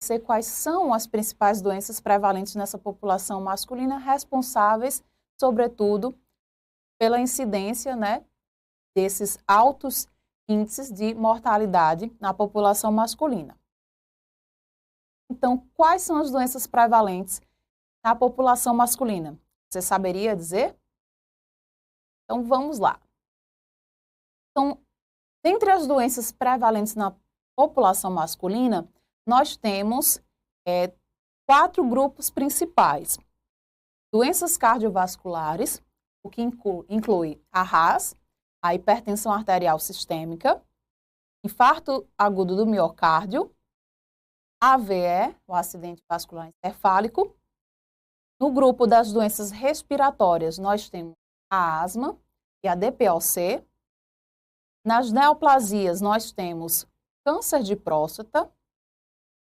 esclarecer quais são as principais doenças prevalentes nessa população masculina, responsáveis, sobretudo, pela incidência, né, desses altos índices de mortalidade na população masculina. Então, quais são as doenças prevalentes na população masculina? Você saberia dizer? Então, vamos lá. Então, dentre as doenças prevalentes na população masculina, nós temos 4 grupos principais. Doenças cardiovasculares, o que inclui a RAS, a hipertensão arterial sistêmica, infarto agudo do miocárdio, AVE, o acidente vascular encefálico. No grupo das doenças respiratórias, nós temos a asma e a DPOC. Nas neoplasias, nós temos câncer de próstata,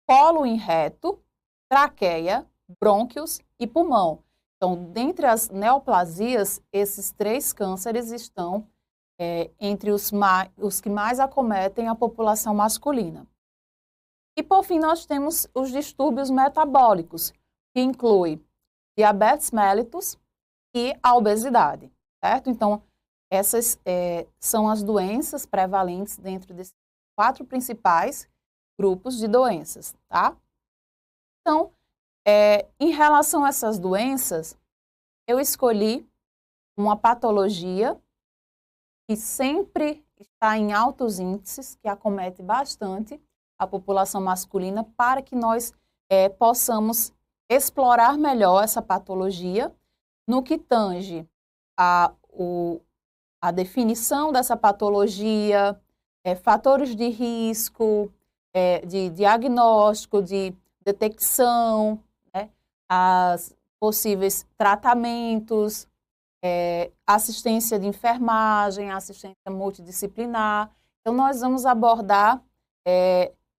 colo em reto, traqueia, brônquios e pulmão. Então, dentre as neoplasias, esses 3 cânceres estão entre os que mais acometem a população masculina. E, por fim, nós temos os distúrbios metabólicos, que inclui diabetes mellitus e a obesidade, certo? Então, essas são as doenças prevalentes dentro desses 4 principais grupos de doenças, tá? Então, em relação a essas doenças, eu escolhi uma patologia que sempre está em altos índices, que acomete bastante a população masculina, para que nós possamos explorar melhor essa patologia no que tange a definição dessa patologia, fatores de risco, de diagnóstico, de detecção, né, as possíveis tratamentos, assistência de enfermagem, assistência multidisciplinar. Então, nós vamos abordar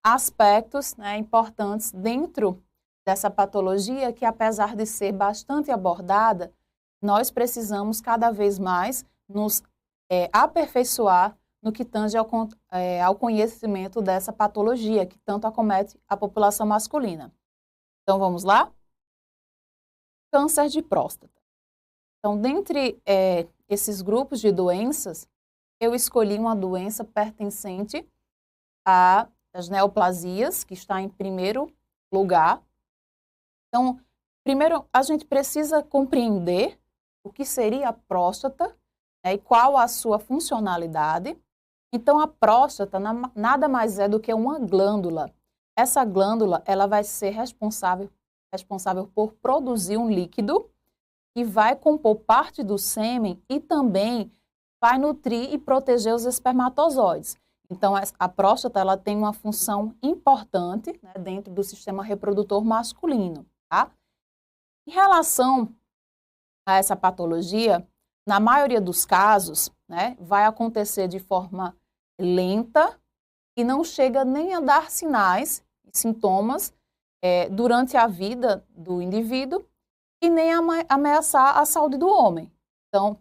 aspectos, né, importantes dentro dessa patologia que, apesar de ser bastante abordada, nós precisamos cada vez mais nos aperfeiçoar no que tange ao conhecimento dessa patologia que tanto acomete a população masculina. Então, vamos lá? Câncer de próstata. Então, dentre esses grupos de doenças, eu escolhi uma doença pertencente às neoplasias, que está em primeiro lugar. Então, primeiro, a gente precisa compreender o que seria a próstata, né, e qual a sua funcionalidade. Então, a próstata nada mais é do que uma glândula. Essa glândula, ela vai ser responsável por produzir um líquido que vai compor parte do sêmen e também vai nutrir e proteger os espermatozoides. Então, a próstata, ela tem uma função importante, né, dentro do sistema reprodutor masculino, tá? Em relação a essa patologia, na maioria dos casos, né, vai acontecer de forma lenta e não chega nem a dar sinais e sintomas durante a vida do indivíduo e nem ameaçar a saúde do homem. Então,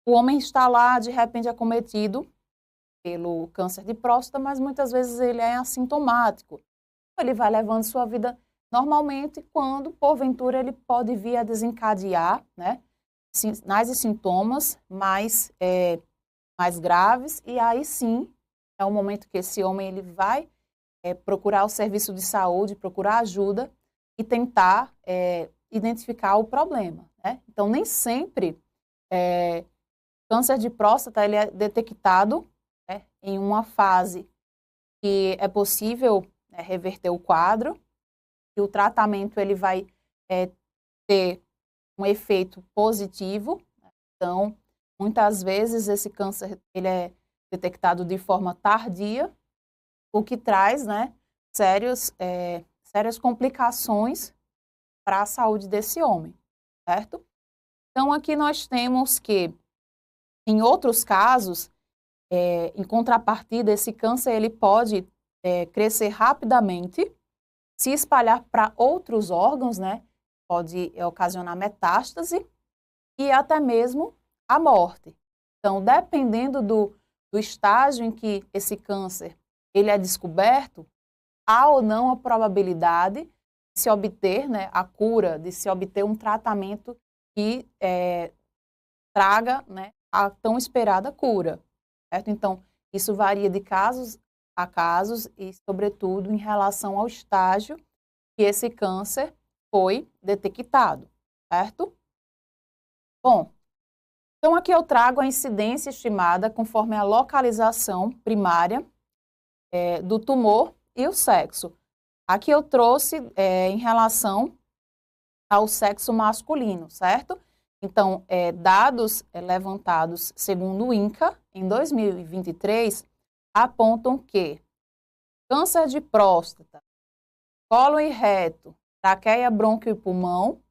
o homem está lá, de repente, acometido pelo câncer de próstata, mas muitas vezes ele é assintomático. Ele vai levando sua vida normalmente, quando, porventura, ele pode vir a desencadear, né, sinais e sintomas mais graves, e aí sim é o momento que esse homem ele vai procurar o serviço de saúde, procurar ajuda e tentar identificar o problema, né? Então, nem sempre câncer de próstata ele é detectado, né, em uma fase que é possível, né, reverter o quadro, e o tratamento ele vai ter um efeito positivo. Então, muitas vezes esse câncer ele é detectado de forma tardia, o que traz, né, sérias complicações para a saúde desse homem, certo? Então, aqui nós temos que, em outros casos, em contrapartida, esse câncer ele pode crescer rapidamente, se espalhar para outros órgãos, né? Pode ocasionar metástase e até mesmo a morte. Então, dependendo do estágio em que esse câncer ele é descoberto, há ou não a probabilidade de se obter, né, a cura, de se obter um tratamento que traga, né, a tão esperada cura, certo? Então, isso varia de casos a casos e, sobretudo, em relação ao estágio que esse câncer foi detectado, certo? Bom, então aqui eu trago a incidência estimada conforme a localização primária do tumor e o sexo. Aqui eu trouxe em relação ao sexo masculino, certo? Então, dados levantados segundo o INCA, em 2023, apontam que câncer de próstata, cólon e reto, traqueia, brônquio e pulmão,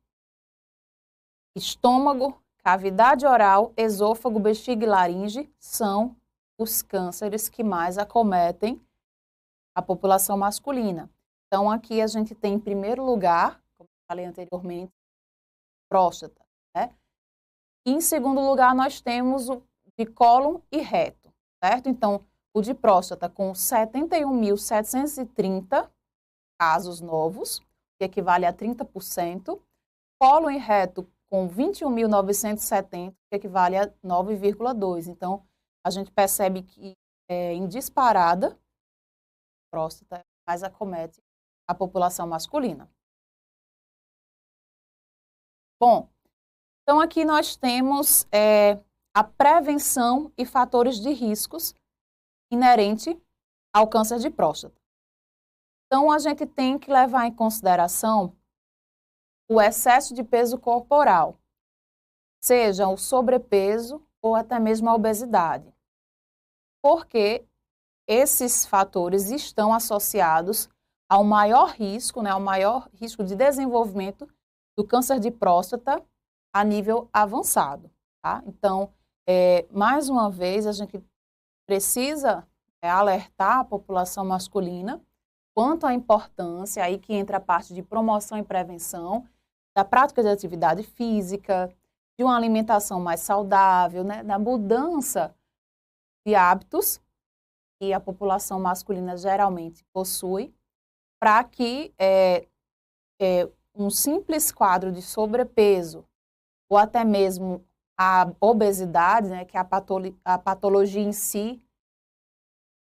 estômago, cavidade oral, esôfago, bexiga e laringe são os cânceres que mais acometem a população masculina. Então, aqui a gente tem, em primeiro lugar, como eu falei anteriormente, próstata, né? E, em segundo lugar, nós temos o de cólon e reto, certo? Então, o de próstata com 71.730 casos novos, que equivale a 30%, cólon e reto com 21.970, que equivale a 9,2%. Então, a gente percebe que, em disparada, a próstata mais acomete a população masculina. Bom, então aqui nós temos a prevenção e fatores de riscos inerente ao câncer de próstata. Então, a gente tem que levar em consideração o excesso de peso corporal, seja o sobrepeso ou até mesmo a obesidade, porque esses fatores estão associados ao maior risco, né, ao maior risco de desenvolvimento do câncer de próstata a nível avançado, tá? Então, mais uma vez, a gente precisa alertar a população masculina quanto à importância, aí que entra a parte de promoção e prevenção, da prática de atividade física, de uma alimentação mais saudável, né, da mudança de hábitos que a população masculina geralmente possui, para que um simples quadro de sobrepeso ou até mesmo a obesidade, né, que é a patologia em si,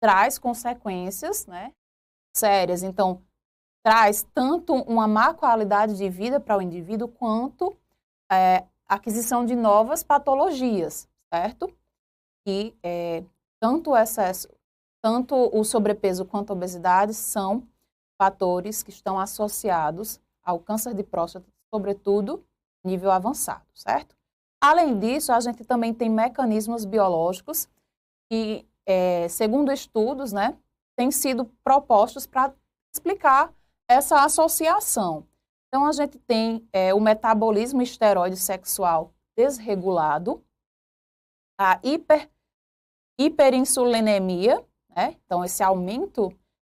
traz consequências, né, sérias. Então, traz tanto uma má qualidade de vida para o indivíduo, quanto a aquisição de novas patologias, certo? E tanto o sobrepeso quanto a obesidade são fatores que estão associados ao câncer de próstata, sobretudo nível avançado, certo? Além disso, a gente também tem mecanismos biológicos que, segundo estudos, né, têm sido propostos para explicar essa associação. Então, a gente tem o metabolismo esteroide sexual desregulado, a hiperinsulinemia, né? Então, esse aumento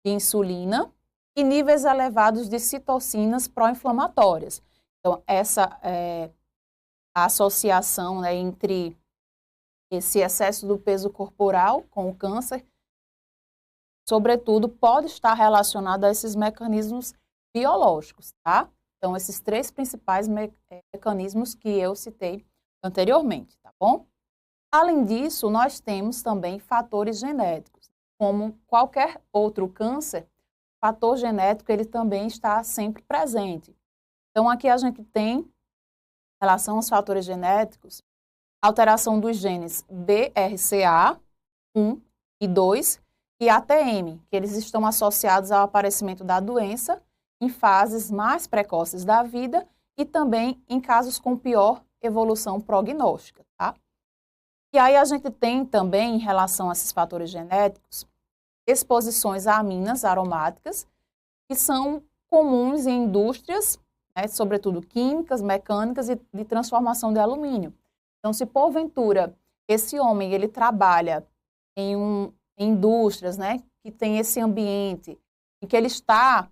de insulina e níveis elevados de citocinas pró-inflamatórias. Então, essa a associação, né, entre esse excesso do peso corporal com o câncer, sobretudo, pode estar relacionado a esses mecanismos biológicos, tá? Então, esses três principais mecanismos que eu citei anteriormente, tá bom? Além disso, nós temos também fatores genéticos. Como qualquer outro câncer, o fator genético ele também está sempre presente. Então, aqui a gente tem, em relação aos fatores genéticos, alteração dos genes BRCA1 e 2 e ATM, que eles estão associados ao aparecimento da doença em fases mais precoces da vida e também em casos com pior evolução prognóstica, tá? E aí a gente tem também, em relação a esses fatores genéticos, exposições a aminas aromáticas, que são comuns em indústrias, né, sobretudo químicas, mecânicas e de transformação de alumínio. Então, se porventura esse homem ele trabalha em indústrias, né, que tem esse ambiente em que ele está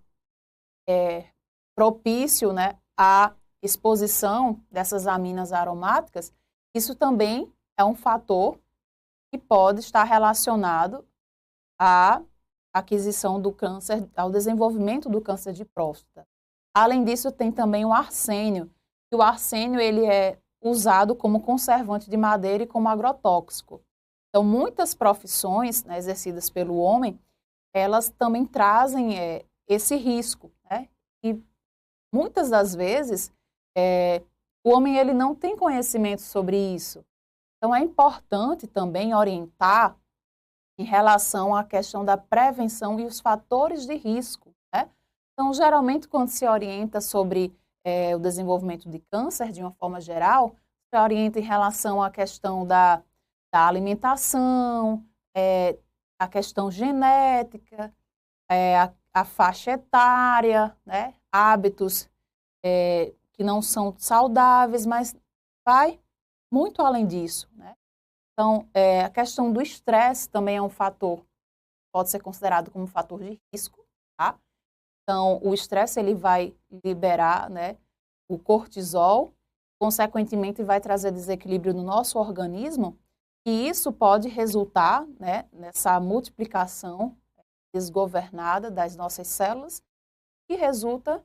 propício, né, à exposição dessas aminas aromáticas, isso também é um fator que pode estar relacionado à aquisição do câncer, ao desenvolvimento do câncer de próstata. Além disso, tem também o arsênio. E o arsênio ele é usado como conservante de madeira e como agrotóxico. Então, muitas profissões, né, exercidas pelo homem, elas também trazem esse risco, né? E muitas das vezes, o homem ele não tem conhecimento sobre isso. Então, é importante também orientar em relação à questão da prevenção e os fatores de risco, né? Então, geralmente, quando se orienta sobre o desenvolvimento de câncer, de uma forma geral, se orienta em relação à questão da alimentação, a questão genética, a faixa etária, né? Hábitos que não são saudáveis, mas vai muito além disso, né? Então, a questão do estresse também é um fator, pode ser considerado como um fator de risco, tá? Então, o estresse ele vai liberar, né, o cortisol, consequentemente vai trazer desequilíbrio no nosso organismo, e isso pode resultar, né, nessa multiplicação desgovernada das nossas células, que resulta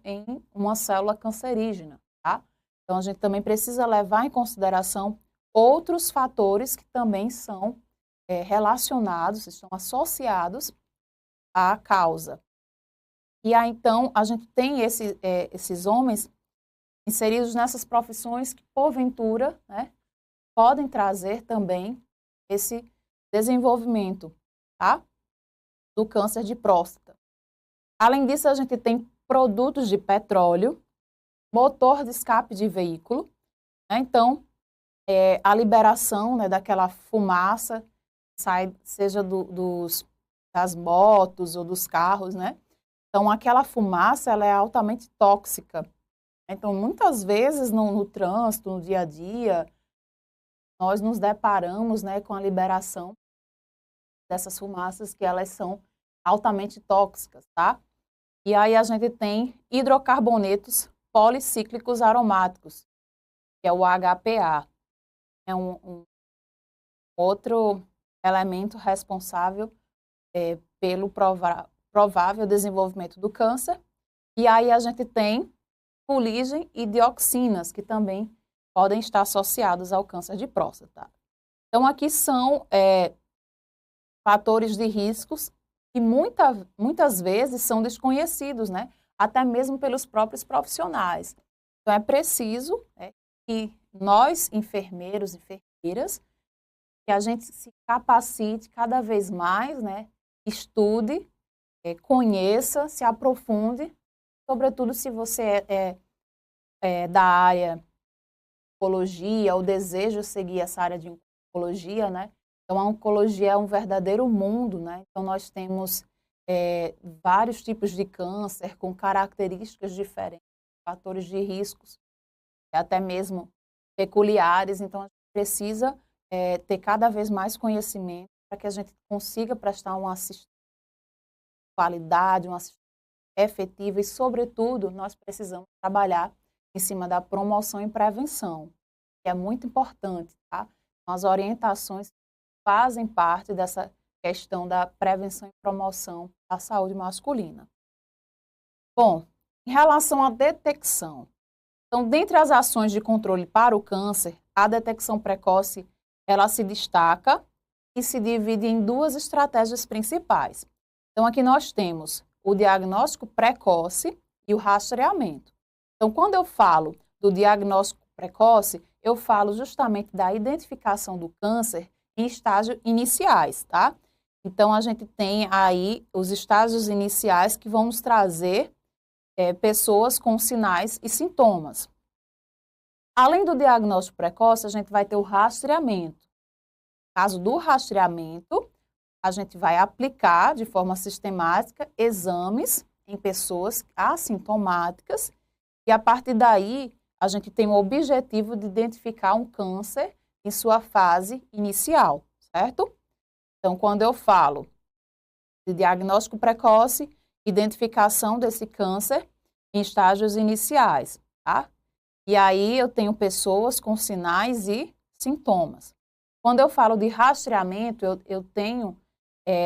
em uma célula cancerígena, tá? Então, a gente também precisa levar em consideração outros fatores que também são relacionados, estão associados à causa. E aí, então, a gente tem esses homens inseridos nessas profissões que, porventura, né, podem trazer também esse desenvolvimento, tá, do câncer de próstata. Além disso, a gente tem produtos de petróleo, motor de escape de veículo, né? Então, a liberação, né, daquela fumaça, sai, seja das motos ou dos carros, né? Então, aquela fumaça, ela é altamente tóxica. Então, muitas vezes, no trânsito, no dia a dia, nós nos deparamos, né, com a liberação dessas fumaças que elas são altamente tóxicas, tá? E aí a gente tem hidrocarbonetos policíclicos aromáticos, que é o HPA. É um outro elemento responsável pelo provável desenvolvimento do câncer. E aí a gente tem fuligem e dioxinas, que também podem estar associados ao câncer de próstata. Então, aqui são fatores de riscos que muitas vezes são desconhecidos, né? Até mesmo pelos próprios profissionais. Então, é preciso que nós, enfermeiros, enfermeiras, que a gente se capacite cada vez mais, né? Estude, conheça, se aprofunde, sobretudo se você é da área de oncologia ou deseja seguir essa área de oncologia, né? Então, a oncologia é um verdadeiro mundo, né? Então, nós temos vários tipos de câncer com características diferentes, fatores de riscos, até mesmo peculiares. Então, a gente precisa ter cada vez mais conhecimento para que a gente consiga prestar uma assistência de qualidade, uma assistência efetiva e, sobretudo, nós precisamos trabalhar em cima da promoção e prevenção, que é muito importante, tá? As orientações fazem parte dessa questão da prevenção e promoção da saúde masculina. Bom, em relação à detecção, então, dentre as ações de controle para o câncer, a detecção precoce, ela se destaca e se divide em duas estratégias principais. Então, aqui nós temos o diagnóstico precoce e o rastreamento. Então, quando eu falo do diagnóstico precoce, eu falo justamente da identificação do câncer em estágios iniciais, tá? Então, a gente tem aí os estágios iniciais que vão nos trazer pessoas com sinais e sintomas. Além do diagnóstico precoce, a gente vai ter o rastreamento. No caso do rastreamento, a gente vai aplicar de forma sistemática exames em pessoas assintomáticas e, a partir daí, a gente tem o objetivo de identificar um câncer em sua fase inicial, certo? Então, quando eu falo de diagnóstico precoce, identificação desse câncer em estágios iniciais, tá? E aí eu tenho pessoas com sinais e sintomas. Quando eu falo de rastreamento, eu tenho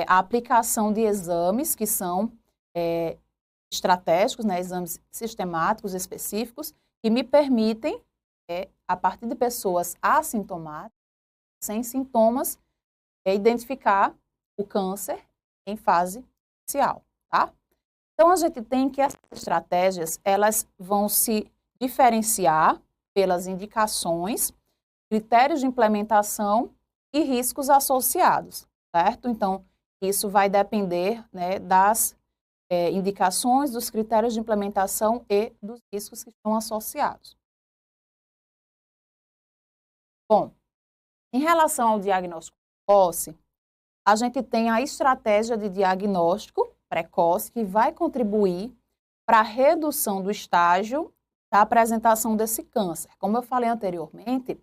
a aplicação de exames que são estratégicos, né, exames sistemáticos específicos, que me permitem, a partir de pessoas assintomáticas, sem sintomas, identificar o câncer em fase inicial, tá? Então, a gente tem que essas estratégias, elas vão se diferenciar pelas indicações, critérios de implementação e riscos associados, certo? Então, isso vai depender, né, das indicações, dos critérios de implementação e dos riscos que estão associados. Bom, em relação ao diagnóstico precoce, a gente tem a estratégia de diagnóstico precoce que vai contribuir para a redução do estágio da apresentação desse câncer. Como eu falei anteriormente,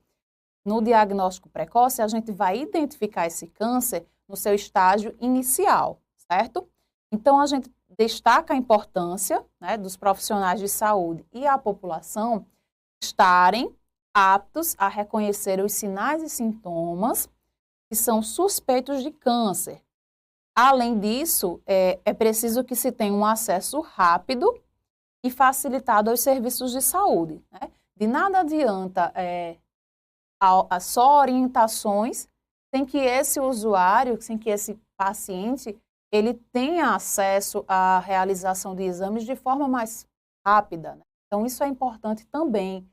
no diagnóstico precoce, a gente vai identificar esse câncer no seu estágio inicial, certo? Então, a gente destaca a importância, né, dos profissionais de saúde e a população estarem aptos a reconhecer os sinais e sintomas que são suspeitos de câncer. Além disso, é preciso que se tenha um acesso rápido e facilitado aos serviços de saúde, né? De nada adianta só orientações sem que esse usuário, sem que esse paciente, ele tenha acesso à realização de exames de forma mais rápida, né? Então, isso é importante também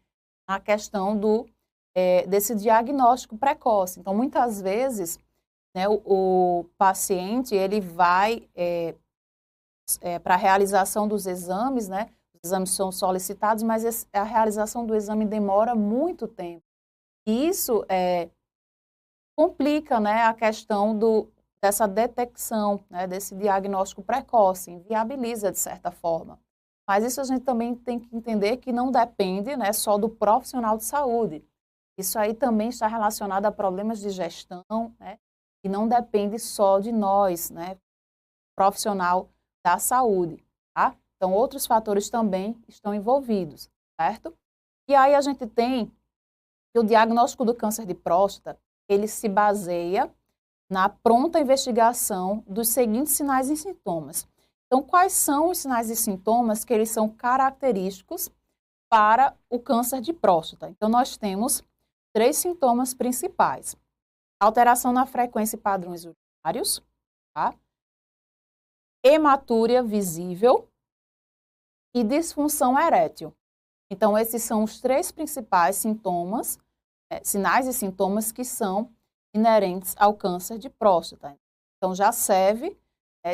na questão desse diagnóstico precoce. Então, muitas vezes, né, o paciente, ele vai para a realização dos exames, né? Os exames são solicitados, mas a realização do exame demora muito tempo. E isso complica, né, a questão dessa detecção, né, desse diagnóstico precoce, inviabiliza de certa forma. Mas isso a gente também tem que entender que não depende, né, só do profissional de saúde. Isso aí também está relacionado a problemas de gestão, né, e não depende só de nós, né, profissional da saúde, tá? Então, outros fatores também estão envolvidos, certo? E aí a gente tem que o diagnóstico do câncer de próstata, ele se baseia na pronta investigação dos seguintes sinais e sintomas. Então, quais são os sinais e sintomas que eles são característicos para o câncer de próstata? Então, nós temos 3 sintomas principais. Alteração na frequência e padrões urinários, tá? Hematúria visível e disfunção erétil. Então, esses são os 3 principais sintomas, sinais e sintomas que são inerentes ao câncer de próstata. Então, já serve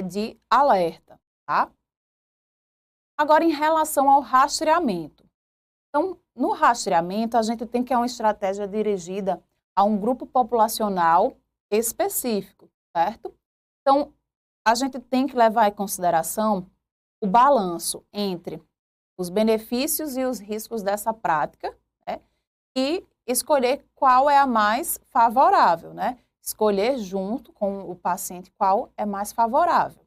de alerta, tá? Agora, em relação ao rastreamento. Então, no rastreamento, a gente tem que uma estratégia dirigida a um grupo populacional específico, certo? Então, a gente tem que levar em consideração o balanço entre os benefícios e os riscos dessa prática, né? E escolher qual é a mais favorável, né? Escolher junto com o paciente qual é mais favorável.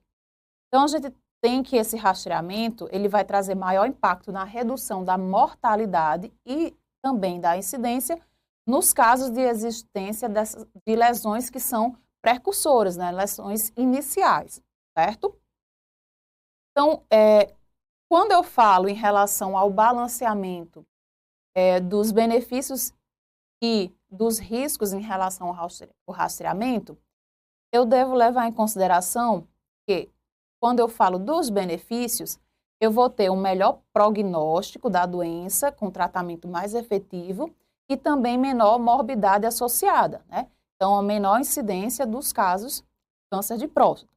Então, a gente tem que esse rastreamento, ele vai trazer maior impacto na redução da mortalidade e também da incidência nos casos de existência de lesões que são precursoras, né? Lesões iniciais, certo? Então, quando eu falo em relação ao balanceamento dos benefícios e dos riscos em relação ao rastreamento, eu devo levar em consideração que, quando eu falo dos benefícios, eu vou ter um melhor prognóstico da doença, com tratamento mais efetivo e também menor morbidade associada, né? Então, a menor incidência dos casos de câncer de próstata.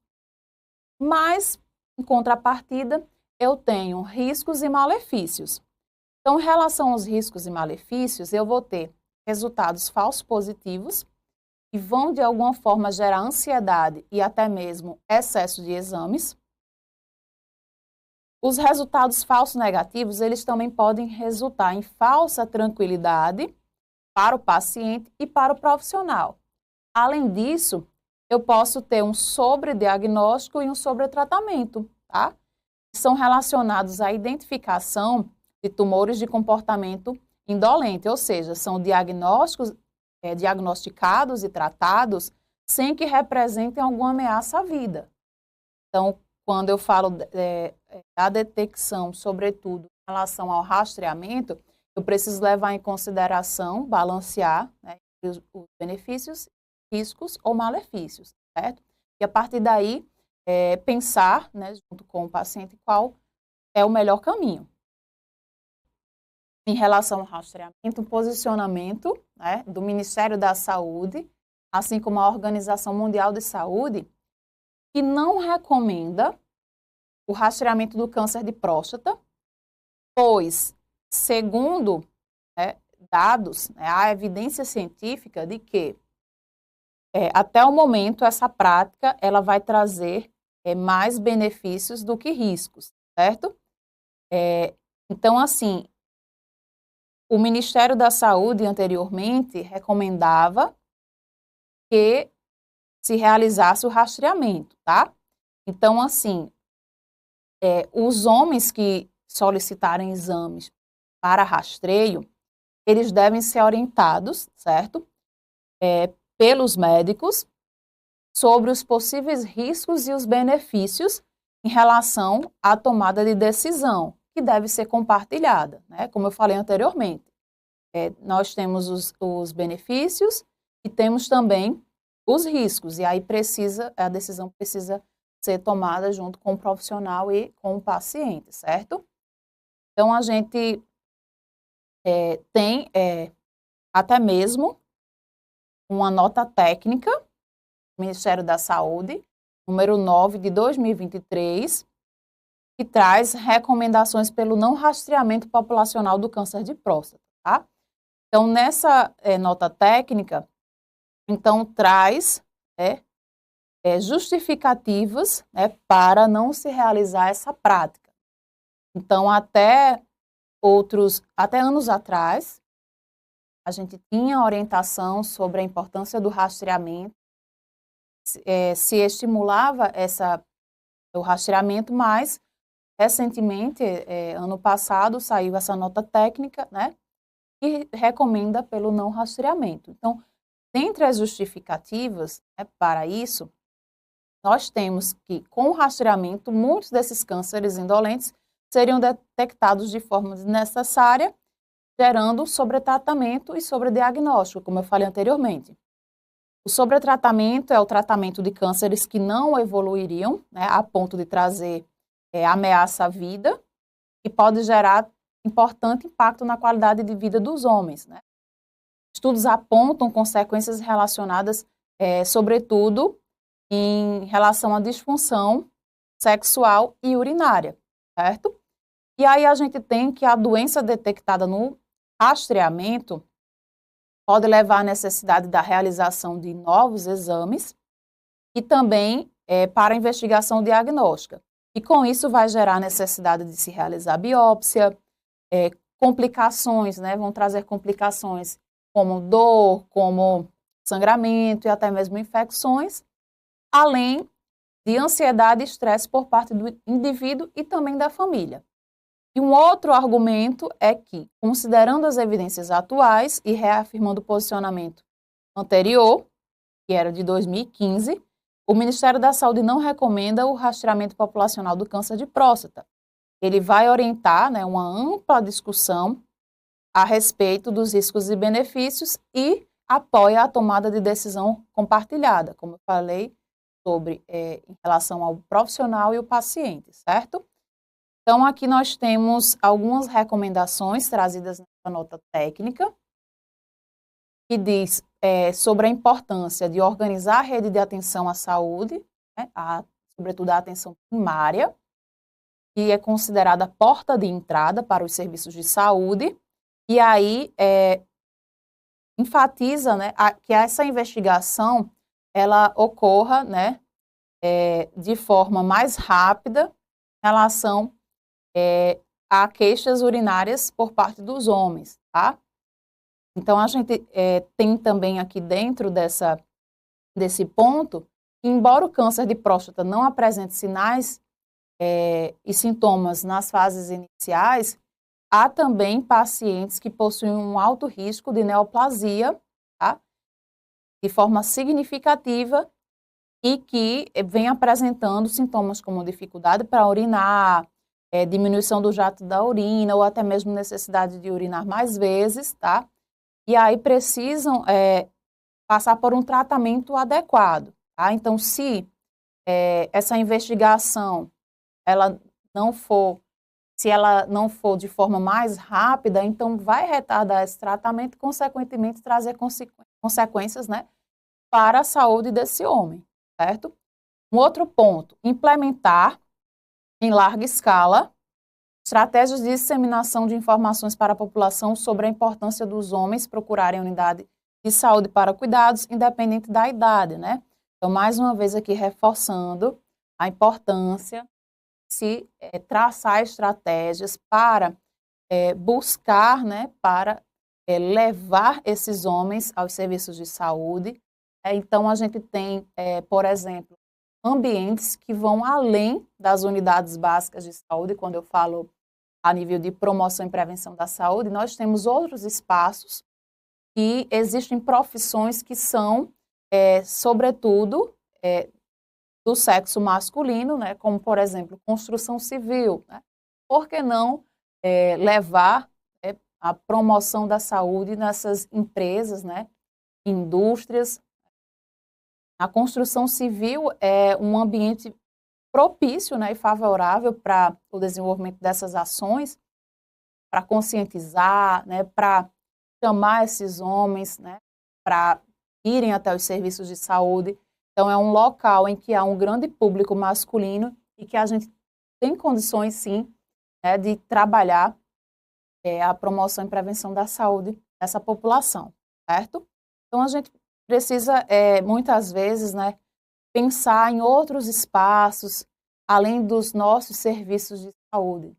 Mas, em contrapartida, eu tenho riscos e malefícios. Então, em relação aos riscos e malefícios, eu vou ter resultados falsos positivos, que vão, de alguma forma, gerar ansiedade e até mesmo excesso de exames. Os resultados falsos negativos, eles também podem resultar em falsa tranquilidade para o paciente e para o profissional. Além disso, eu posso ter um sobrediagnóstico e um sobretratamento, tá? Que são relacionados à identificação de tumores de comportamento indolente, ou seja, são diagnósticos, diagnosticados e tratados sem que representem alguma ameaça à vida. Então, quando eu falo da detecção, sobretudo em relação ao rastreamento, eu preciso levar em consideração, balancear, né, os benefícios, riscos ou malefícios, certo? E a partir daí, pensar, né, junto com o paciente, qual é o melhor caminho. Em relação ao rastreamento, o posicionamento, né, do Ministério da Saúde, assim como a Organização Mundial de Saúde, que não recomenda o rastreamento do câncer de próstata, pois, segundo, né, dados, né, há evidência científica de que, até o momento, essa prática ela vai trazer mais benefícios do que riscos, certo? Então, assim, o Ministério da Saúde, anteriormente, recomendava que se realizasse o rastreamento, tá? Então, assim, os homens que solicitarem exames para rastreio, eles devem ser orientados, certo? Pelos médicos sobre os possíveis riscos e os benefícios em relação à tomada de decisão, que deve ser compartilhada, né? Como eu falei anteriormente. Nós temos os benefícios e temos também os riscos, e aí a decisão precisa ser tomada junto com o profissional e com o paciente, certo? Então, a gente tem até mesmo uma nota técnica do Ministério da Saúde, número 9 de 2023, que traz recomendações pelo não rastreamento populacional do câncer de próstata, tá? Então, nessa nota técnica, então, traz justificativas, né, para não se realizar essa prática. Então, até anos atrás, a gente tinha orientação sobre a importância do rastreamento, se estimulava o rastreamento, mas recentemente, ano passado, saiu essa nota técnica, né, que recomenda pelo não rastreamento. Então, dentre as justificativas, né, para isso, nós temos que, com o rastreamento, muitos desses cânceres indolentes seriam detectados de forma desnecessária, gerando sobretratamento e sobrediagnóstico, como eu falei anteriormente. O sobretratamento é o tratamento de cânceres que não evoluiriam, né, a ponto de trazer ameaça à vida e pode gerar importante impacto na qualidade de vida dos homens, né? Estudos apontam consequências relacionadas, sobretudo, em relação à disfunção sexual e urinária, certo? E aí a gente tem que a doença detectada no rastreamento pode levar à necessidade da realização de novos exames e também para investigação diagnóstica. E com isso vai gerar a necessidade de se realizar biópsia, complicações, né? Vão trazer complicações como dor, como sangramento e até mesmo infecções, além de ansiedade e estresse por parte do indivíduo e também da família. E um outro argumento é que, considerando as evidências atuais e reafirmando o posicionamento anterior, que era de 2015, o Ministério da Saúde não recomenda o rastreamento populacional do câncer de próstata. Ele vai orientar, né, uma ampla discussão a respeito dos riscos e benefícios e apoia a tomada de decisão compartilhada, como eu falei, sobre em relação ao profissional e o paciente, certo? Então, aqui nós temos algumas recomendações trazidas nessa nota técnica, que diz sobre a importância de organizar a rede de atenção à saúde, né, sobretudo a atenção primária, que é considerada a porta de entrada para os serviços de saúde, e aí enfatiza, né, que essa investigação ela ocorra, né, de forma mais rápida em relação a queixas urinárias por parte dos homens, tá? Então, a gente tem também aqui dentro desse ponto, que embora o câncer de próstata não apresente sinais e sintomas nas fases iniciais, há também pacientes que possuem um alto risco de neoplasia, tá? de forma significativa e que vem apresentando sintomas como dificuldade para urinar, diminuição do jato da urina ou até mesmo necessidade de urinar mais vezes, tá? E aí precisam passar por um tratamento adequado, tá? Então, se essa investigação se ela não for de forma mais rápida, então vai retardar esse tratamento e, consequentemente, trazer consequências, né, para a saúde desse homem, certo? Um outro ponto, implementar em larga escala estratégias de disseminação de informações para a população sobre a importância dos homens procurarem a unidade de saúde para cuidados, independente da idade, né? Então, mais uma vez aqui reforçando a importância de se traçar estratégias para buscar, né, para levar esses homens aos serviços de saúde. Então, a gente tem, por exemplo, ambientes que vão além das unidades básicas de saúde. Quando eu falo a nível de promoção e prevenção da saúde, nós temos outros espaços e existem profissões que são, sobretudo, do sexo masculino, né, como, por exemplo, construção civil, né? Por que não levar a promoção da saúde nessas empresas, né, indústrias? A construção civil é um ambiente propício, né, e favorável para o desenvolvimento dessas ações, para conscientizar, né, para chamar esses homens, né, para irem até os serviços de saúde. Então, é um local em que há um grande público masculino e que a gente tem condições, sim, né, de trabalhar a promoção e prevenção da saúde dessa população, certo? Então, a gente precisa, muitas vezes, né, pensar em outros espaços, além dos nossos serviços de saúde.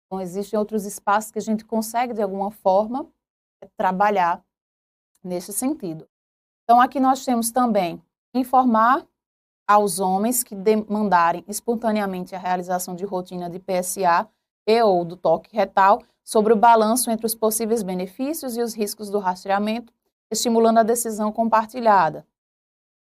Então, existem outros espaços que a gente consegue, de alguma forma, trabalhar nesse sentido. Então, aqui nós temos também informar aos homens que demandarem espontaneamente a realização de rotina de PSA e ou do toque retal sobre o balanço entre os possíveis benefícios e os riscos do rastreamento, estimulando a decisão compartilhada.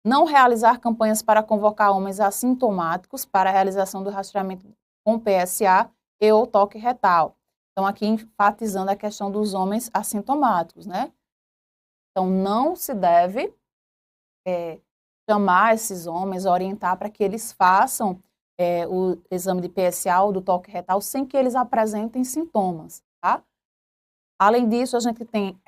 Não realizar campanhas para convocar homens assintomáticos para a realização do rastreamento com PSA e ou toque retal. Então, aqui enfatizando a questão dos homens assintomáticos, né? Então, não se deve chamar esses homens, orientar para que eles façam o exame de PSA ou do toque retal sem que eles apresentem sintomas, tá? Além disso, a gente tem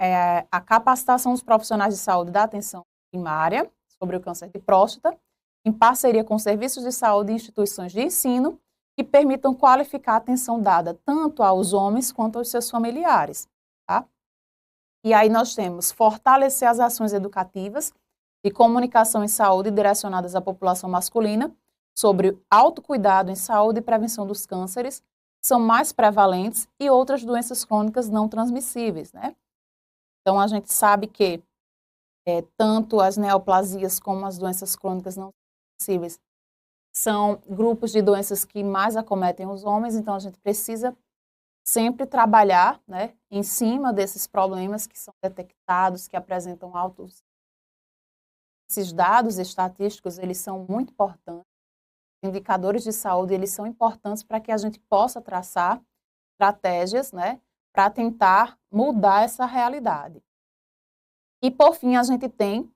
a capacitação dos profissionais de saúde da atenção primária sobre o câncer de próstata, em parceria com serviços de saúde e instituições de ensino, que permitam qualificar a atenção dada tanto aos homens quanto aos seus familiares, tá? E aí nós temos fortalecer as ações educativas de comunicação em saúde direcionadas à população masculina sobre autocuidado em saúde e prevenção dos cânceres, que são mais prevalentes, e outras doenças crônicas não transmissíveis, né? Então, a gente sabe que tanto as neoplasias como as doenças crônicas não transmissíveis são grupos de doenças que mais acometem os homens, então a gente precisa sempre trabalhar, né, em cima desses problemas que são detectados, que apresentam altos. Esses dados estatísticos, eles são muito importantes. Indicadores de saúde, eles são importantes para que a gente possa traçar estratégias, né, para tentar mudar essa realidade. E, por fim, a gente tem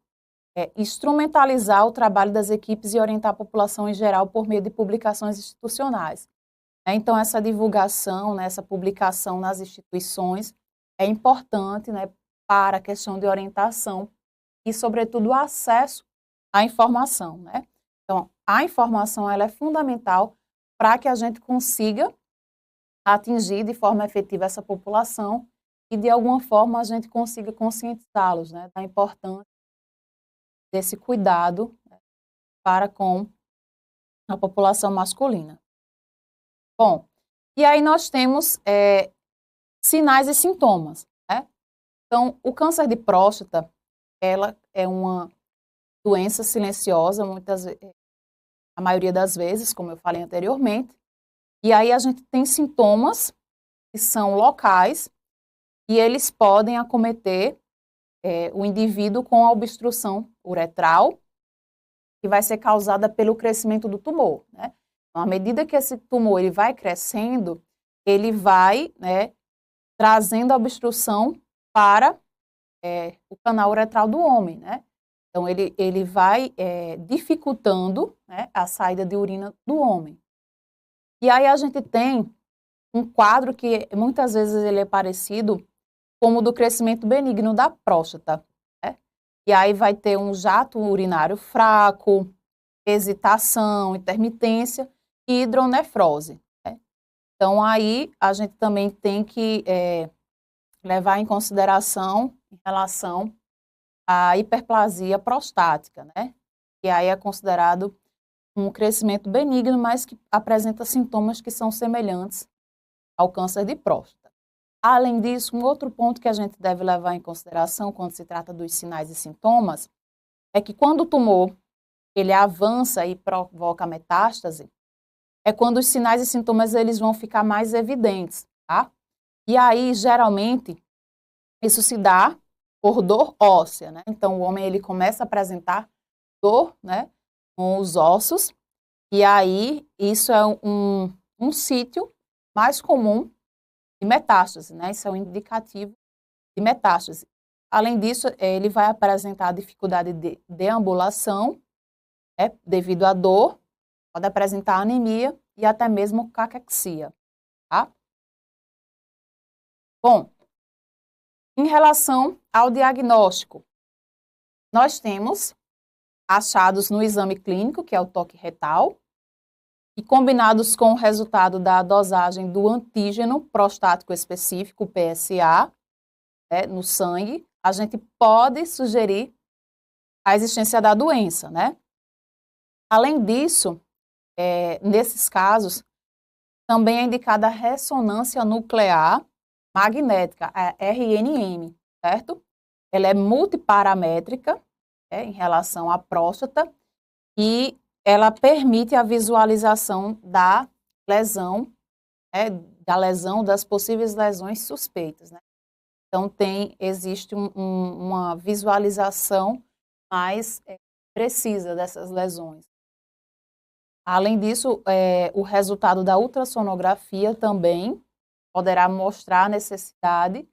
instrumentalizar o trabalho das equipes e orientar a população em geral por meio de publicações institucionais. Então, essa divulgação, né, essa publicação nas instituições é importante, né, para a questão de orientação e, sobretudo, o acesso à informação, né? Então, a informação ela é fundamental para que a gente consiga atingir de forma efetiva essa população e, de alguma forma, a gente consiga conscientizá-los, né, da importância desse cuidado, né, para com a população masculina. Bom, e aí nós temos sinais e sintomas, né? Então, o câncer de próstata, ela é uma doença silenciosa, a maioria das vezes, como eu falei anteriormente, e aí a gente tem sintomas que são locais e eles podem acometer o indivíduo com a obstrução uretral, que vai ser causada pelo crescimento do tumor, né? Então, à medida que esse tumor ele vai crescendo, ele vai, né, trazendo a obstrução para o canal uretral do homem, né? Então, ele vai dificultando, né, a saída de urina do homem. E aí a gente tem um quadro que muitas vezes ele é parecido como o do crescimento benigno da próstata, né? E aí vai ter um jato urinário fraco, hesitação, intermitência e hidronefrose, né? Então, aí a gente também tem que levar em consideração em relação à hiperplasia prostática, né? E aí é considerado um crescimento benigno, mas que apresenta sintomas que são semelhantes ao câncer de próstata. Além disso, um outro ponto que a gente deve levar em consideração quando se trata dos sinais e sintomas é que quando o tumor ele avança e provoca metástase, é quando os sinais e sintomas eles vão ficar mais evidentes, tá? E aí, geralmente, isso se dá por dor óssea, né? Então, o homem ele começa a apresentar dor, né, com os ossos, e aí isso é um sítio mais comum de metástase, né? Isso é um indicativo de metástase. Além disso, ele vai apresentar dificuldade de deambulação, devido à dor, pode apresentar anemia e até mesmo caquexia, tá? Bom, em relação ao diagnóstico, nós temos achados no exame clínico, que é o toque retal, e combinados com o resultado da dosagem do antígeno prostático específico, PSA, no sangue, a gente pode sugerir a existência da doença, né? Além disso, nesses casos, também é indicada a ressonância nuclear magnética, a RNM, certo? Ela é multiparamétrica, em relação à próstata, e ela permite a visualização da lesão, das possíveis lesões suspeitas, né? Então, existe uma visualização mais precisa dessas lesões. Além disso, o resultado da ultrassonografia também poderá mostrar a necessidade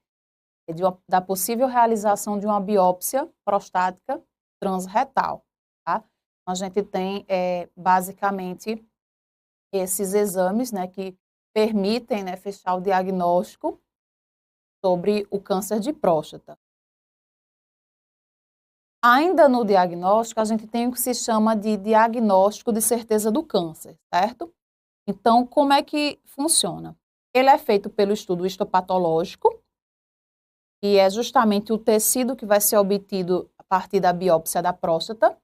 da possível realização de uma biópsia prostática transretal, tá? A gente tem, basicamente, esses exames, né, que permitem, né, fechar o diagnóstico sobre o câncer de próstata. Ainda no diagnóstico, a gente tem o que se chama de diagnóstico de certeza do câncer, certo? Então, como é que funciona? Ele é feito pelo estudo histopatológico, que é justamente o tecido que vai ser obtido a partir da biópsia da próstata.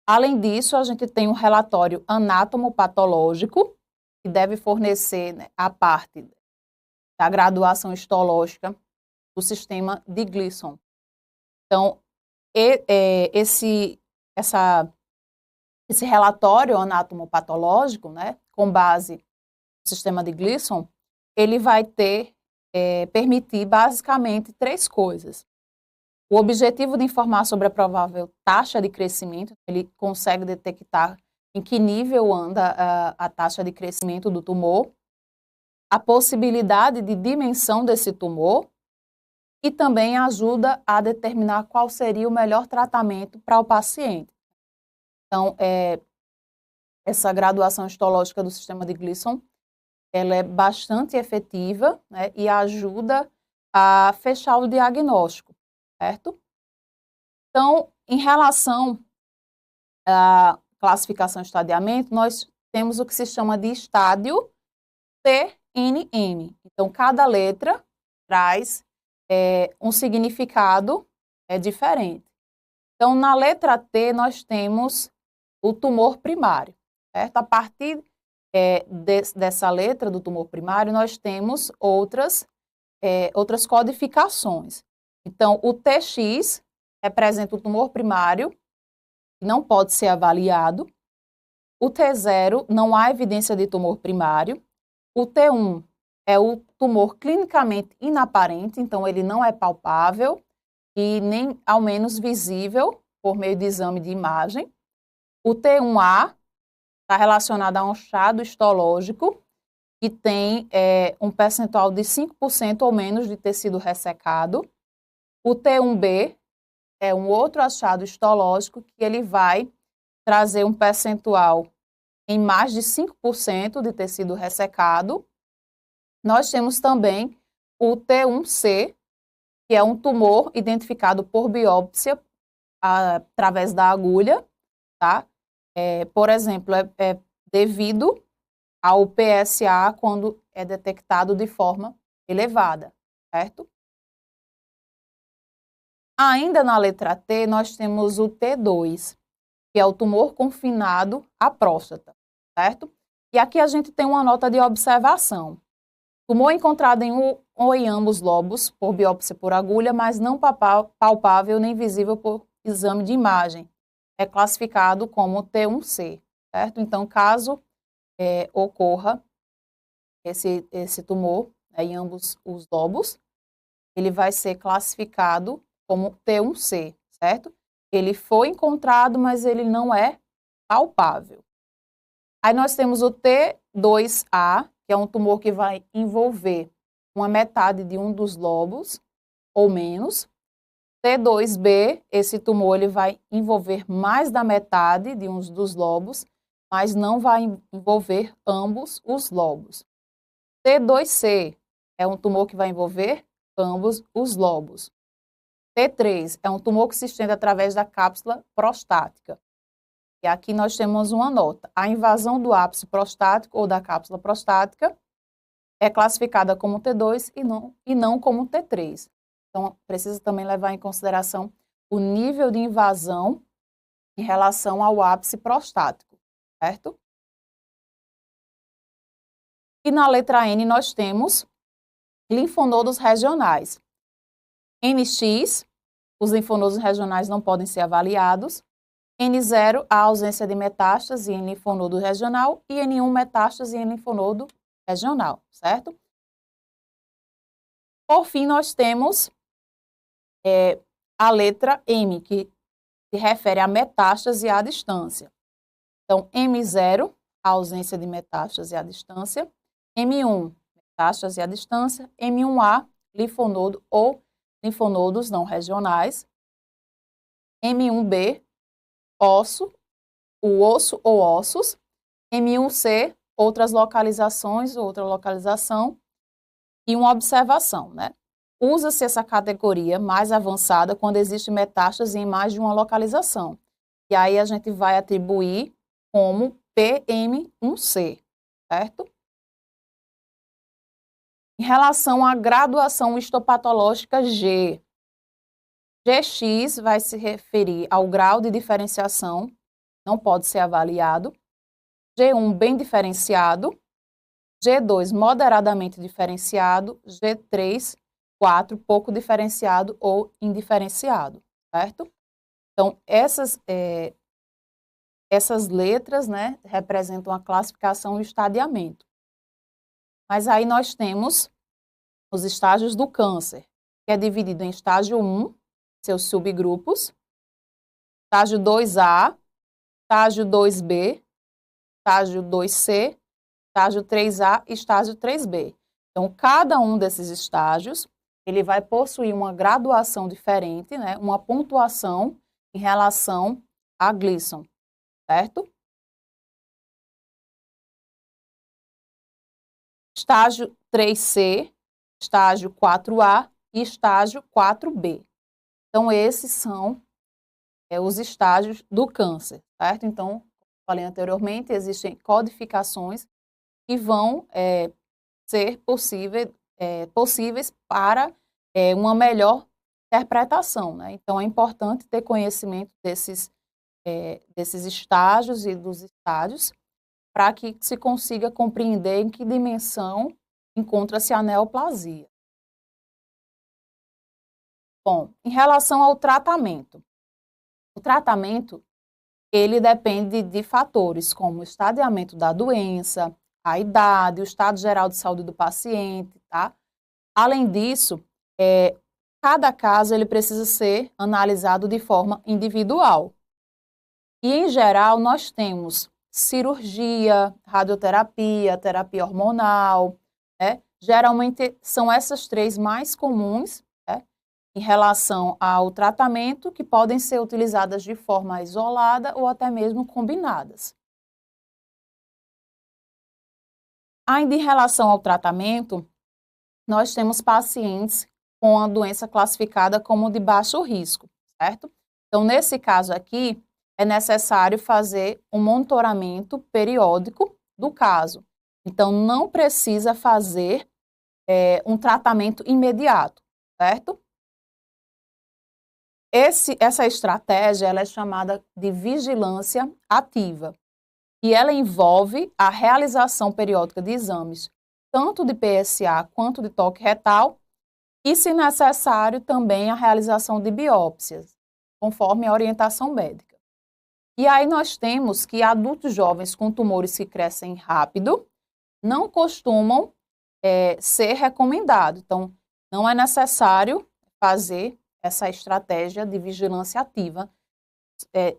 Além disso, a gente tem um relatório anatomopatológico, que deve fornecer, né, a parte da graduação histológica do sistema de Gleason. Então, esse relatório anatomopatológico, né, com base no sistema de Gleason, ele vai permitir basicamente 3 coisas. O objetivo de informar sobre a provável taxa de crescimento, ele consegue detectar em que nível anda a taxa de crescimento do tumor, a possibilidade de dimensão desse tumor e também ajuda a determinar qual seria o melhor tratamento para o paciente. Então, essa graduação histológica do sistema de Gleason, ela é bastante efetiva, né, e ajuda a fechar o diagnóstico, certo? Então, em relação à classificação e estadiamento, nós temos o que se chama de estádio TNM. Então, cada letra traz um significado diferente. Então, na letra T, nós temos o tumor primário, certo? A partir dessa letra do tumor primário, nós temos outras codificações. Então, o TX representa o tumor primário, que não pode ser avaliado. O T0, não há evidência de tumor primário. O T1 é o tumor clinicamente inaparente, então ele não é palpável e nem ao menos visível por meio de exame de imagem. O T1A está relacionado a um achado histológico que tem um percentual de 5% ou menos de tecido ressecado. O T1B é um outro achado histológico que ele vai trazer um percentual em mais de 5% de tecido ressecado. Nós temos também o T1C, que é um tumor identificado por biópsia através da agulha, tá? Por exemplo, é devido ao PSA quando é detectado de forma elevada, certo? Ainda na letra T, nós temos o T2, que é o tumor confinado à próstata, certo? E aqui a gente tem uma nota de observação. Tumor encontrado em um ou em ambos lobos, por biópsia por agulha, mas não palpável nem visível por exame de imagem. É classificado como T1C, certo? Então, caso ocorra esse tumor, né, em ambos os lobos, ele vai ser classificado como T1C, certo? Ele foi encontrado, mas ele não é palpável. Aí nós temos o T2A, que é um tumor que vai envolver uma metade de um dos lobos, ou menos. T2B, esse tumor ele vai envolver mais da metade de um dos lobos, mas não vai envolver ambos os lobos. T2C é um tumor que vai envolver ambos os lobos. T3 é um tumor que se estende através da cápsula prostática. E aqui nós temos uma nota. A invasão do ápice prostático ou da cápsula prostática é classificada como T2 e não como T3. Então, precisa também levar em consideração o nível de invasão em relação ao ápice prostático, certo? E na letra N nós temos linfonodos regionais. NX, os linfonodos regionais não podem ser avaliados. N0, a ausência de metástase em linfonodo regional. E N1, metástase em linfonodo regional, certo? Por fim, nós temos a letra M, que se refere a metástase à distância. Então, M0, a ausência de metástase à distância. M1, metástase à distância. M1A, linfonodo ou linfonodos não regionais. M1B, osso, o osso ou ossos. M1C, outra localização e uma observação, né? Usa-se essa categoria mais avançada quando existe metástase em mais de uma localização. E aí a gente vai atribuir como PM1C, certo? Em relação à graduação histopatológica G, GX vai se referir ao grau de diferenciação, não pode ser avaliado. G1 bem diferenciado. G2 moderadamente diferenciado. G3, 4 pouco diferenciado ou indiferenciado, certo? Então, essas letras, né, representam a classificação e o estadiamento. Mas aí nós temos os estágios do câncer, que é dividido em estágio 1, seus subgrupos, estágio 2A, estágio 2B, estágio 2C, estágio 3A e estágio 3B. Então, cada um desses estágios, ele vai possuir uma graduação diferente, né, uma pontuação em relação a Gleason, certo? Estágio 3C, estágio 4A e estágio 4B. Então, esses são os estágios do câncer, certo? Então, como falei anteriormente, existem codificações que vão ser possíveis para uma melhor interpretação, né? Então, é importante ter conhecimento desses estágios e dos estádios para que se consiga compreender em que dimensão encontra-se a neoplasia. Bom, em relação ao tratamento. O tratamento, ele depende de fatores como o estadiamento da doença, a idade, o estado geral de saúde do paciente, tá? Além disso, cada caso ele precisa ser analisado de forma individual. E, em geral, nós temos cirurgia, radioterapia, terapia hormonal, né? Geralmente são essas três mais comuns, né, em relação ao tratamento, que podem ser utilizadas de forma isolada ou até mesmo combinadas. Ainda em relação ao tratamento, nós temos pacientes com a doença classificada como de baixo risco, certo? Então, nesse caso aqui, é necessário fazer um monitoramento periódico do caso. Então, não precisa fazer um tratamento imediato, certo? Essa estratégia ela é chamada de vigilância ativa e ela envolve a realização periódica de exames, tanto de PSA quanto de toque retal, e, se necessário, também a realização de biópsias, conforme a orientação médica. E aí nós temos que adultos jovens com tumores que crescem rápido não costumam ser recomendados. Então, não é necessário fazer essa estratégia de vigilância ativa,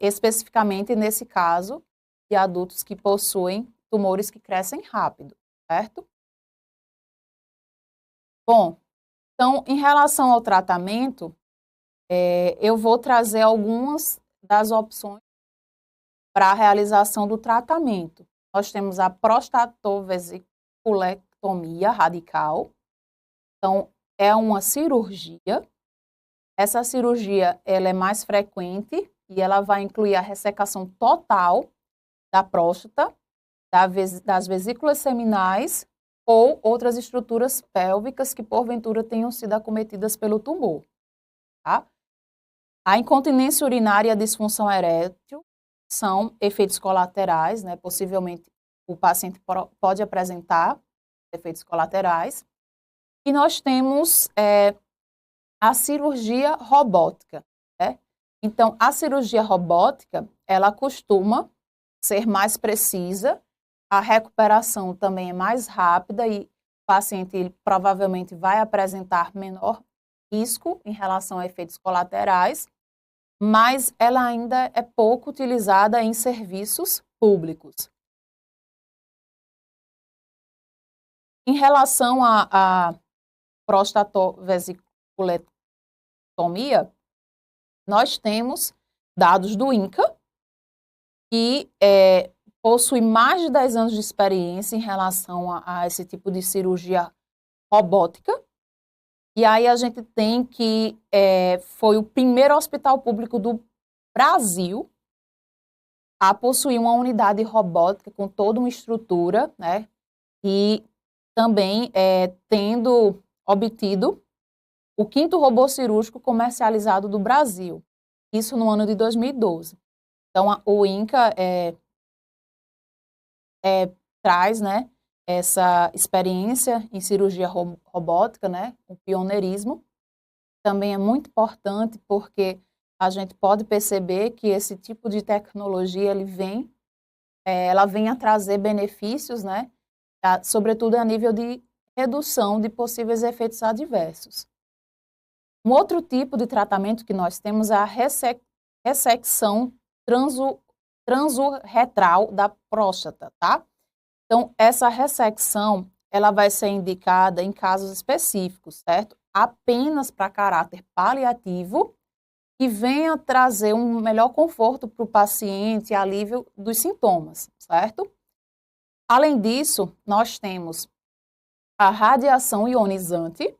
especificamente nesse caso de adultos que possuem tumores que crescem rápido, certo? Bom, então, em relação ao tratamento, eu vou trazer algumas das opções para a realização do tratamento. Nós temos a prostatovesiculectomia radical. Então, é uma cirurgia. Essa cirurgia ela é mais frequente e ela vai incluir a ressecação total da próstata, das vesículas seminais ou outras estruturas pélvicas que porventura tenham sido acometidas pelo tumor. Tá? A incontinência urinária e a disfunção erétil são efeitos colaterais, né? Possivelmente o paciente pode apresentar efeitos colaterais. E nós temos a cirurgia robótica, né? Então, a cirurgia robótica, ela costuma ser mais precisa, a recuperação também é mais rápida e o paciente ele provavelmente vai apresentar menor risco em relação a efeitos colaterais, mas ela ainda é pouco utilizada em serviços públicos. Em relação à prostatovesiculectomia, nós temos dados do INCA, que possui mais de 10 anos de experiência em relação a esse tipo de cirurgia robótica. E aí a gente tem que foi o primeiro hospital público do Brasil a possuir uma unidade robótica com toda uma estrutura, né? E também tendo obtido o 5º robô cirúrgico comercializado do Brasil. Isso no ano de 2012. Então, o INCA traz, né, essa experiência em cirurgia robótica, né, o pioneirismo. Também é muito importante porque a gente pode perceber que esse tipo de tecnologia ela vem a trazer benefícios, né, sobretudo a nível de redução de possíveis efeitos adversos. Um outro tipo de tratamento que nós temos é a ressecção transuretral da próstata, tá? Então, essa ressecção, ela vai ser indicada em casos específicos, certo? Apenas para caráter paliativo e venha trazer um melhor conforto para o paciente e alívio dos sintomas, certo? Além disso, nós temos a radiação ionizante.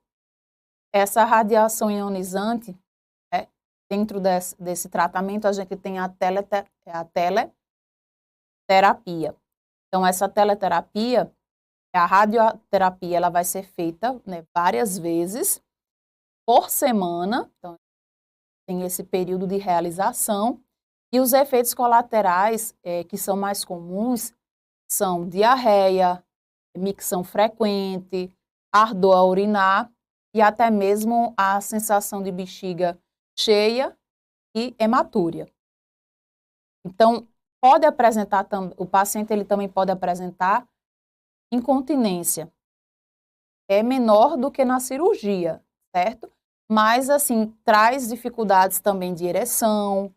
Essa radiação ionizante, dentro desse tratamento, a gente tem a teleterapia. Então, essa teleterapia, a radioterapia, ela vai ser feita, né, várias vezes por semana. Então, tem esse período de realização. E os efeitos colaterais, que são mais comuns, são diarreia, micção frequente, ardor a urinar, e até mesmo a sensação de bexiga cheia e hematúria. Então, pode apresentar, o paciente ele também pode apresentar incontinência. É menor do que na cirurgia, certo? mas, assim, traz dificuldades também de ereção,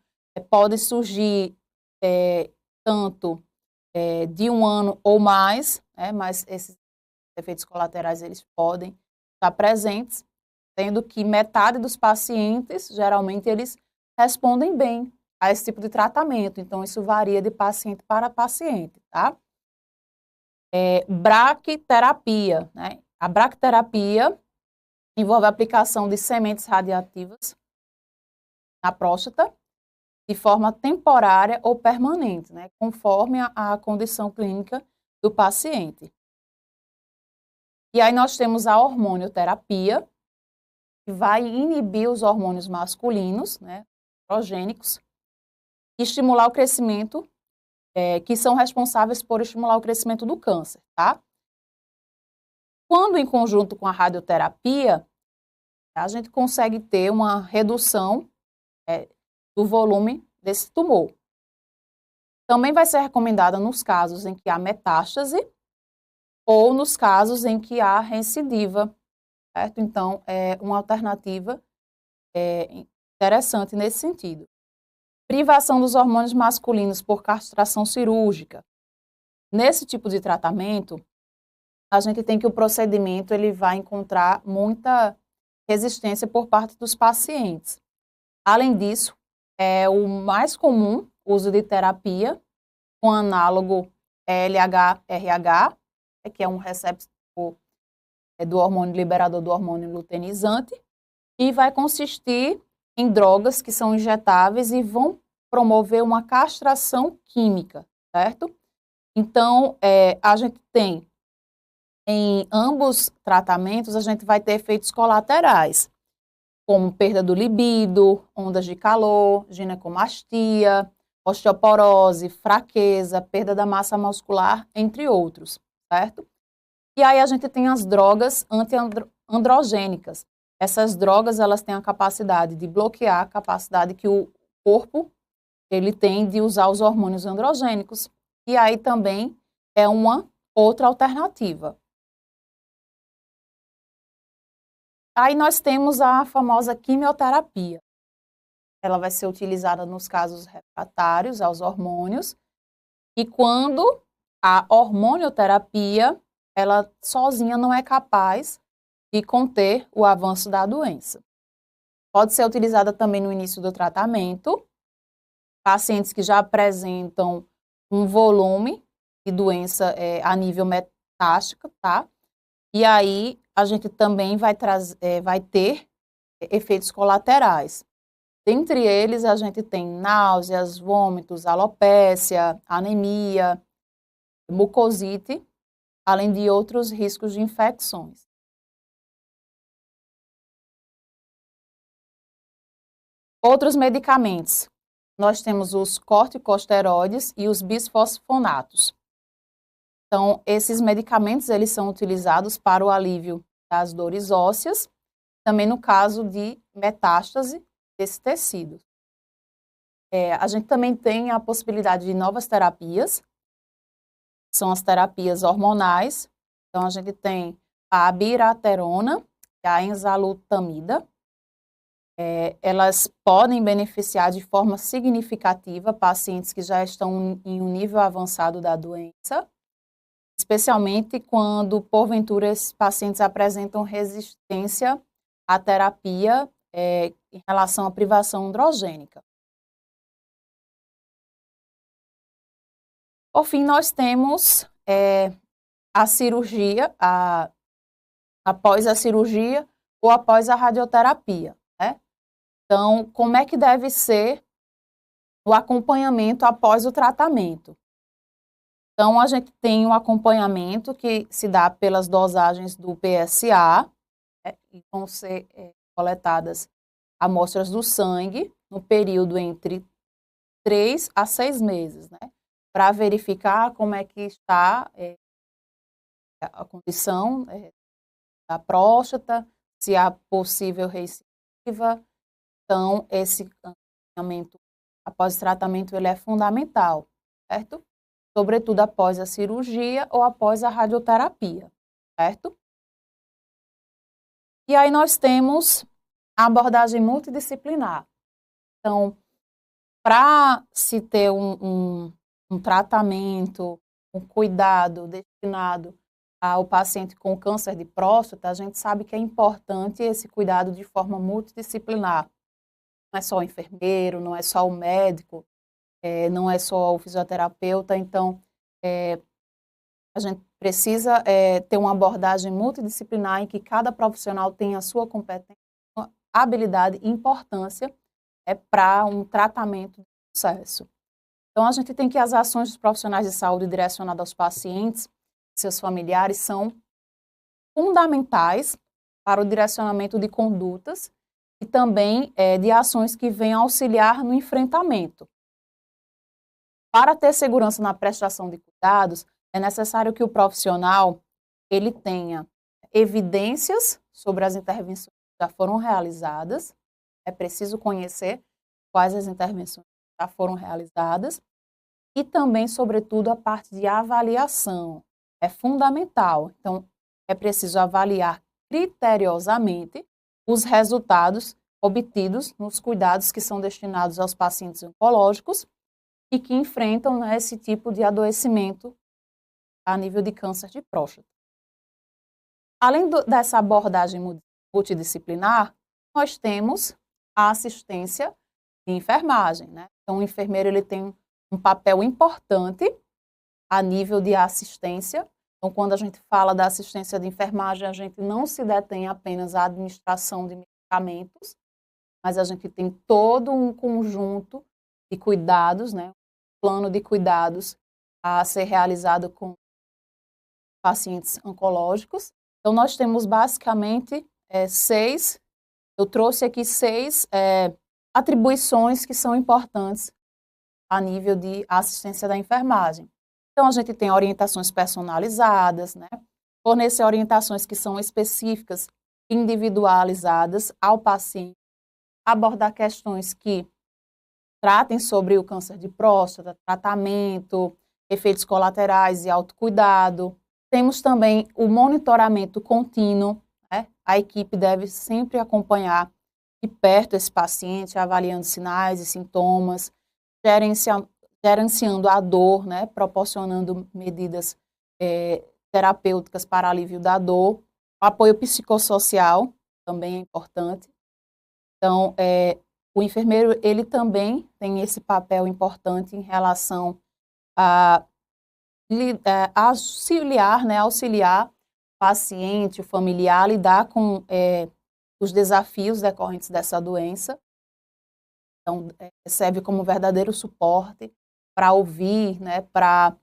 pode surgir tanto de 1 ano ou mais, mas esses efeitos colaterais, eles podem estar presentes, sendo que metade dos pacientes, geralmente, eles respondem bem a esse tipo de tratamento. Então, isso varia de paciente para paciente, tá? Braquiterapia, né? A braquiterapia envolve a aplicação de sementes radiativas na próstata de forma temporária ou permanente, né? Conforme a condição clínica do paciente. E aí nós temos a hormonioterapia, que vai inibir os hormônios masculinos, né, estrogênicos, e estimular o crescimento, que são responsáveis por estimular o crescimento do câncer, tá? Quando em conjunto com a radioterapia, a gente consegue ter uma redução do volume desse tumor. Também vai ser recomendada nos casos em que há metástase ou nos casos em que há recidiva, certo? Então, é uma alternativa interessante nesse sentido. Privação dos hormônios masculinos por castração cirúrgica. Nesse tipo de tratamento, a gente tem que o procedimento ele vai encontrar muita resistência por parte dos pacientes. Além disso, é o mais comum o uso de terapia com análogo LH-RH, que é um receptor do hormônio liberador do hormônio luteinizante, e vai consistir em drogas que são injetáveis e vão promover uma castração química, certo? Então, a gente tem, em ambos tratamentos, a gente vai ter efeitos colaterais, como perda do libido, ondas de calor, ginecomastia, osteoporose, fraqueza, perda da massa muscular, entre outros, certo? E aí a gente tem as drogas antiandrogênicas. Essas drogas, elas têm a capacidade de bloquear a capacidade que o corpo ele tem de usar os hormônios androgênicos. E aí também é uma outra alternativa. Aí nós temos a famosa quimioterapia. Ela vai ser utilizada nos casos refratários aos hormônios. E quando a hormonioterapia, ela sozinha não é capaz de conter o avanço da doença. Pode ser utilizada também no início do tratamento, pacientes que já apresentam um volume de doença a nível metástico, tá? E aí a gente também vai ter efeitos colaterais. Dentre eles, a gente tem náuseas, vômitos, alopécia, anemia, mucosite, além de outros riscos de infecções. Outros medicamentos. Nós temos os corticosteroides e os bisfosfonatos. Então, esses medicamentos, eles são utilizados para o alívio das dores ósseas, também no caso de metástase desse tecido. A gente também tem a possibilidade de novas terapias, são as terapias hormonais. Então, a gente tem a abiraterona e a enzalutamida. Elas podem beneficiar de forma significativa pacientes que já estão em um nível avançado da doença, especialmente quando, porventura, esses pacientes apresentam resistência à terapia em relação à privação androgênica. Por fim, nós temos a cirurgia, após a cirurgia ou após a radioterapia, né? Então, como é que deve ser o acompanhamento após o tratamento? Então, a gente tem um acompanhamento que se dá pelas dosagens do PSA, e vão ser coletadas amostras do sangue no período entre 3 a 6 meses, né? Para verificar como é que está a condição da próstata, se há possível recidiva. Então, esse acompanhamento após o tratamento ele é fundamental, certo? Sobretudo após a cirurgia ou após a radioterapia, certo? E aí nós temos a abordagem multidisciplinar. Então, para se ter um tratamento, um cuidado destinado ao paciente com câncer de próstata, a gente sabe que é importante esse cuidado de forma multidisciplinar. Não é só o enfermeiro, não é só o médico, não é só o fisioterapeuta. Então, a gente precisa ter uma abordagem multidisciplinar em que cada profissional tenha a sua competência, habilidade e importância para um tratamento de sucesso. Então, a gente tem que as ações dos profissionais de saúde direcionadas aos pacientes e seus familiares são fundamentais para o direcionamento de condutas e também de ações que venham auxiliar no enfrentamento. Para ter segurança na prestação de cuidados, é necessário que o profissional ele tenha evidências sobre as intervenções que já foram realizadas, é preciso conhecer quais as intervenções já foram realizadas e também, sobretudo, a parte de avaliação. É fundamental. Então, é preciso avaliar criteriosamente os resultados obtidos nos cuidados que são destinados aos pacientes oncológicos e que enfrentam, né, esse tipo de adoecimento a nível de câncer de próstata. Além dessa abordagem multidisciplinar, nós temos a assistência de enfermagem, né? Então, o enfermeiro ele tem um papel importante a nível de assistência. Então, quando a gente fala da assistência de enfermagem, a gente não se detém apenas à administração de medicamentos, mas a gente tem todo um conjunto de cuidados, né? Um plano de cuidados a ser realizado com pacientes oncológicos. Então, nós temos basicamente eu trouxe aqui seis atribuições que são importantes a nível de assistência da enfermagem. Então, a gente tem orientações personalizadas, né? Fornecer orientações que são específicas, individualizadas ao paciente, abordar questões que tratem sobre o câncer de próstata, tratamento, efeitos colaterais e autocuidado. Temos também o monitoramento contínuo, né? A equipe deve sempre acompanhar de perto esse paciente, avaliando sinais e sintomas, gerenciando a dor, né? Proporcionando medidas terapêuticas para alívio da dor. O apoio psicossocial também é importante. Então, o enfermeiro ele também tem esse papel importante em relação a auxiliar, né, auxiliar o paciente, o familiar, a lidar com os desafios decorrentes dessa doença. Então, serve como verdadeiro suporte para ouvir, né, para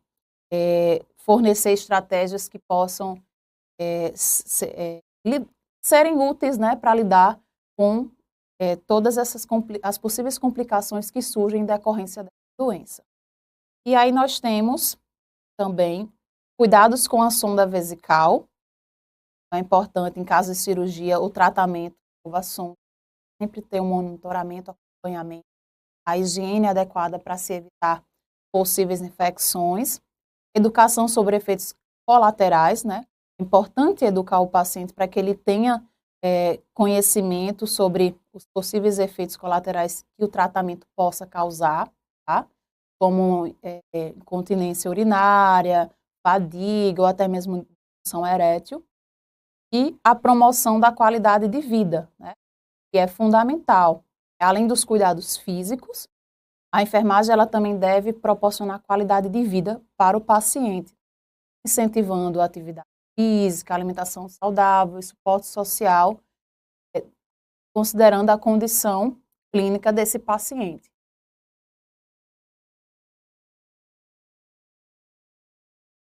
fornecer estratégias que possam serem úteis, né, para lidar com todas as possíveis complicações que surgem em decorrência da doença. E aí nós temos também cuidados com a sonda vesical. É importante, em caso de cirurgia, o tratamento da sonda, sempre ter um monitoramento, acompanhamento, a higiene adequada para se evitar possíveis infecções, educação sobre efeitos colaterais, né? É importante educar o paciente para que ele tenha conhecimento sobre os possíveis efeitos colaterais que o tratamento possa causar, tá? Como incontinência urinária, fadiga ou até mesmo disfunção erétil, e a promoção da qualidade de vida, né? Que é fundamental. Além dos cuidados físicos, a enfermagem ela também deve proporcionar qualidade de vida para o paciente, incentivando a atividade física, alimentação saudável e suporte social, considerando a condição clínica desse paciente.